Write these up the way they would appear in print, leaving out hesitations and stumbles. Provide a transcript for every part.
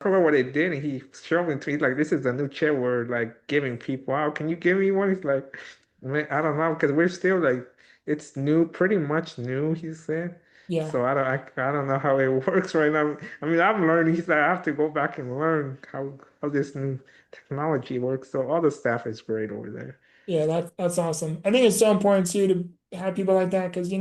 forgot what it did, and he showed me to me like, this is a new chair we're like giving people out. Can you give me one? He's like, man, I don't know, because we're still like, it's new, pretty much new, he said. Yeah. So I don't know how it works right now. I mean, I'm learning. He said I have to go back and learn how this new technology works. So all the staff is great over there. Yeah, that's awesome. I think it's so important too to have people like that because I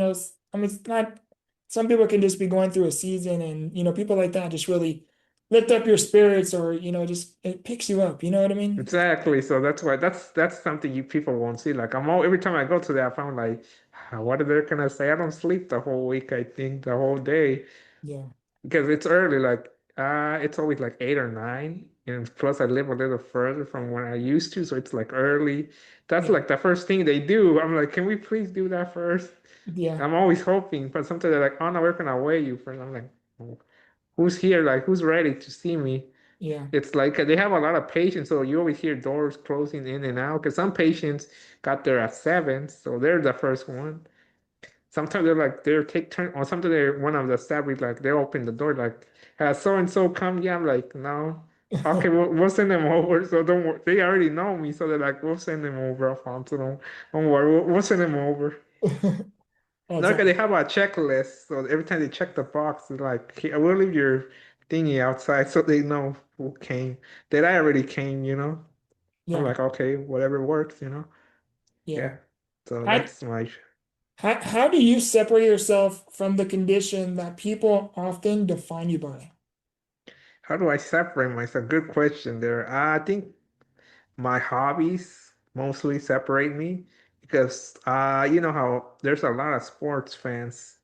mean it's not some people can just be going through a season and people like that just really lift up your spirits or just it picks you up, you know what I mean? Exactly. So that's why that's something you people won't see. Like I'm all every time I go to that, I'm like, "Ah, what are they gonna say? I don't sleep the whole week. I think the whole day Yeah. because it's early. Like it's always like 8 or 9, and plus I live a little further from where I used to, so it's like early. That's Yeah. like the first thing they do. I'm like, can we please do that first? Yeah. I'm always hoping, but sometimes they're like, oh no, we're gonna wait you first. I'm like, "Oh, who's here? Like who's ready to see me? Yeah. It's like they have a lot of patients, so you always hear doors closing in and out. Because some patients got there at 7, so they're the first one. Sometimes they're like they're take turn, or sometimes they're one of the staff is like they open the door like, has so and so come? Yeah, I'm like no. Okay, we'll send them over. So don't worry. They already know me, so they're like, we'll send them over, Alfonso. Don't worry, we'll send them over. That's No, because they awesome. have a checklist, so every time they check the box, it's like, "Hey, we'll leave your thingy outside," so they know who came. That I already came. I'm Yeah. like, okay, whatever works. Yeah. Yeah. So How, that's my. how do you separate yourself from the condition that people often define you by? How do I separate myself? Good question there. I think my hobbies mostly separate me because you know how there's a lot of sports fans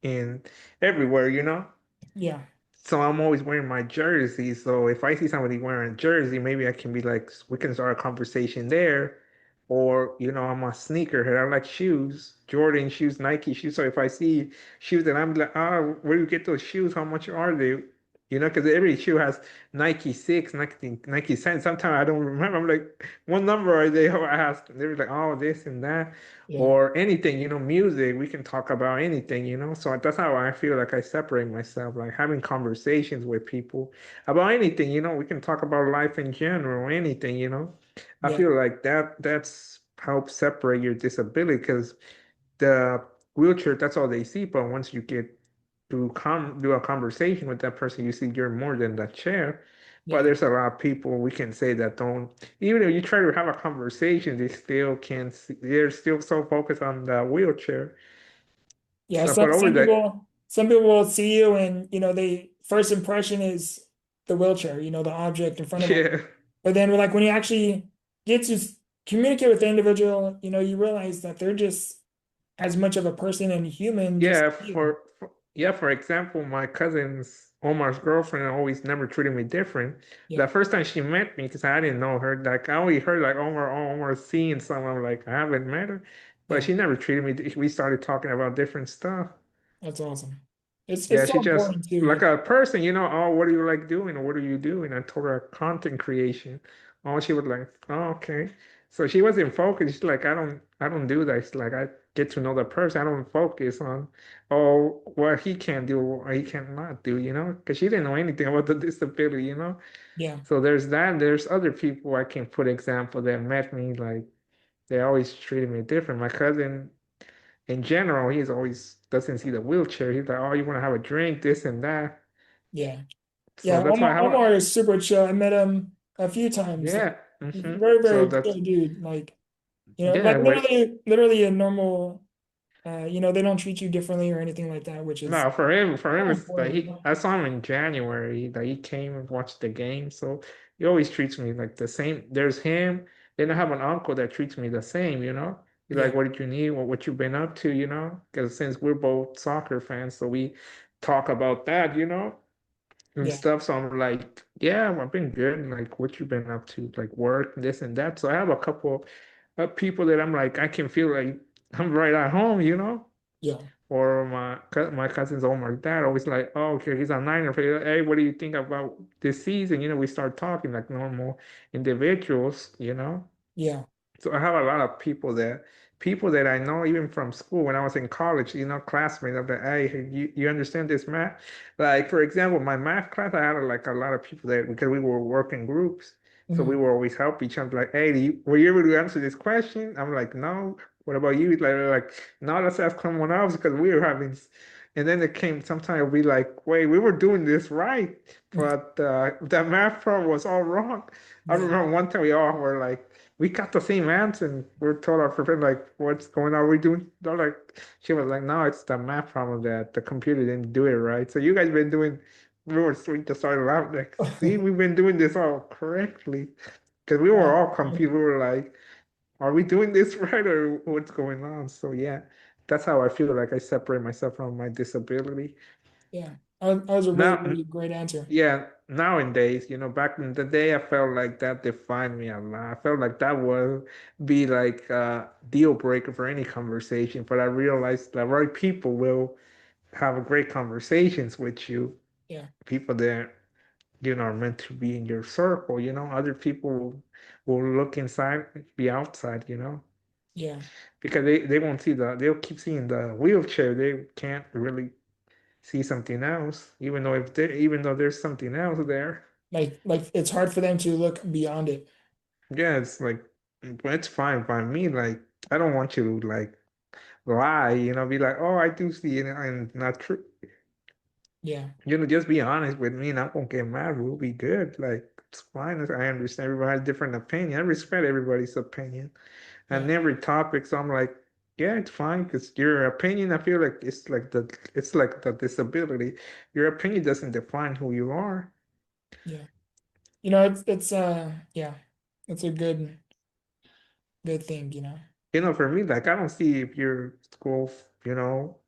in everywhere. Yeah. So I'm always wearing my jersey. So if I see somebody wearing a jersey, maybe I can be like, we can start a conversation there. Or, I'm a sneakerhead. I like shoes, Jordan shoes, Nike shoes. So if I see shoes and I'm like, oh, where do you get those shoes? How much are they? Because every shoe has Nike 6, Nike 7. Sometimes I don't remember. I'm like, what number are they? I ask. They're like, oh, this and that Yeah. or anything, music, we can talk about anything. So that's how I feel like I separate myself, like having conversations with people about anything. We can talk about life in general, anything. I Yeah. feel like that's helps separate your disability because the wheelchair, that's all they see. But once you get to do a conversation with that person, you see you're more than that chair. But Yeah. there's a lot of people we can say that don't, even if you try to have a conversation, they still can't see, they're still so focused on the wheelchair. Yeah, So, but over some people will see you and they first impression is the wheelchair, the object in front of them. yeah, But then like when you actually get to communicate with the individual, you realize that they're just as much of a person and human just yeah, like you. for example, my cousin's Omar's girlfriend always never treated me different. The Yeah. first time she met me, because I didn't know her, like I only heard like Omar seeing someone, like I haven't met her, but Yeah. she never treated me. We started talking about different stuff. That's awesome. It's Yeah, so she just important too. like a person. Oh, what do you like doing or what do you do? And I told her content creation. Oh, she was like, oh, okay. So she wasn't focused. She's like, I don't do that. It's like I get to know the person. I don't focus on, oh, what he can do or he cannot do. Because she didn't know anything about the disability. Yeah. So there's that. There's other people I can put example that met me like they always treated me different. My cousin in general, he's always doesn't see the wheelchair. He's like, oh, you want to have a drink, this and that. Yeah. Yeah. So that's why I have a, Omar is super chill. I met him a few times. Like, yeah. he's hmm very, So very that's, chill dude. Like, yeah, like literally a normal, they don't treat you differently or anything like that, which is no, for him, so it's like important. I saw him in January, like he came and watched the game. So he always treats me like the same. There's him. Then I have an uncle that treats me the same. He's Yeah. like, what did you need? What you been up to? Because since we're both soccer fans, so we talk about that. And Yeah. stuff. So I'm like, yeah, I've been good. And like, what you been up to? Like work, this and that. So I have a couple of people that I'm like, I can feel like I'm right at home. Yeah. Or my cousins, oh my dad, always like, oh, okay, he's a Niner fan. Hey, what do you think about this season? We start talking like normal individuals. Yeah. So I have a lot of people that I know even from school when I was in college, classmates of the hey, you understand this math? Like for example, my math class, I had like a lot of people that because we were working groups, so we Mhm. would always help each other. Like, hey, were you able to answer this question? I'm like, no. What about you? Like, no, let's ask someone else because we were having. And then it came sometime it'll be like, wait, we were doing this right, but the math problem was all wrong. I Yeah, remember one time we all were like we got the same answer and we're told our professor like what's going on we doing they're like she was like no it's the math problem that the computer didn't do it right so you guys been doing we were sweet to start out like see we've been doing this all correctly because we were yeah, all confused we were like are we doing this right or what's going on so yeah that's how I feel like I separate myself from my disability yeah. That was a really, now really great answer. yeah, nowadays, back in the day, I felt like that defined me a lot. I felt like that would be like a deal breaker for any conversation. But I realized the right people will have great conversations with you. Yeah, People that, are meant to be in your circle, other people will look inside, be outside. yeah, Because they won't see they'll keep seeing the wheelchair. They can't really see something else, even though there's something else there. like it's hard for them to look beyond it. Yeah, it's like, but it's fine by me. Like, I don't want you to like lie, be like, oh, I do see it and not true. Yeah, Just be honest with me and I won't get mad. We'll be good. Like, it's fine. I understand everybody has different opinion. I respect everybody's opinion yeah, and every topic. So I'm like, yeah, it's fine because your opinion, I feel like it's like the disability. Your opinion doesn't define who you are. yeah. Yeah, it's a good thing, For me, like I don't see if your school,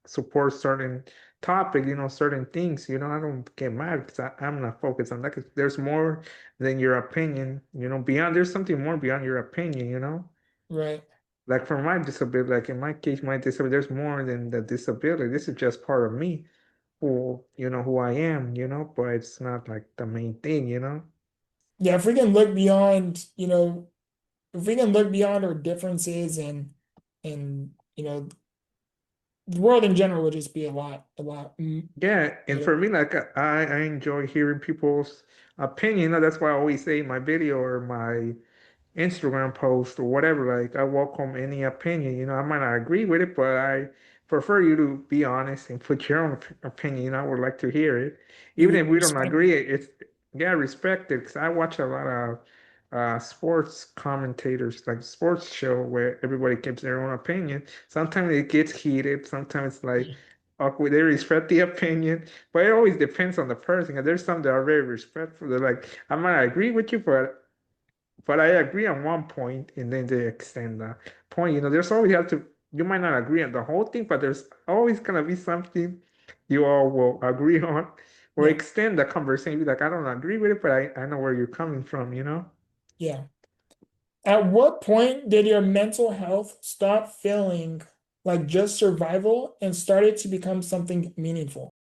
supports certain topic, certain things, I don't get mad because I'm not focused on that. 'Cause there's more than your opinion, there's something more beyond your opinion. Right. Like for my disability, like in my case, my disability, there's more than the disability. This is just part of me, who I am, but it's not like the main thing. Yeah, if we can look beyond, if we can look beyond our differences and the world in general would just be a lot Yeah, and better. for me, like I enjoy hearing people's opinion. That's why I always say in my video or my Instagram post or whatever, like I welcome any opinion. I might not agree with it, but I prefer you to be honest and put your own opinion. I would like to hear it, You even would if we don't respect agree. it. It's yeah, respect it because I watch a lot of sports commentators, like sports show where everybody gives their own opinion. Sometimes it gets heated. Sometimes it's like awkward. They respect the opinion, but it always depends on the person. And there's some that are very respectful. They're like, I might not agree with you, but I agree on one point, and then they extend the point. There's always have to. You might not agree on the whole thing, but there's always gonna be something you all will agree on, or Yeah, extend the conversation. Be like, I don't agree with it, but I know where you're coming from. yeah. At what point did your mental health stop feeling like just survival and started to become something meaningful?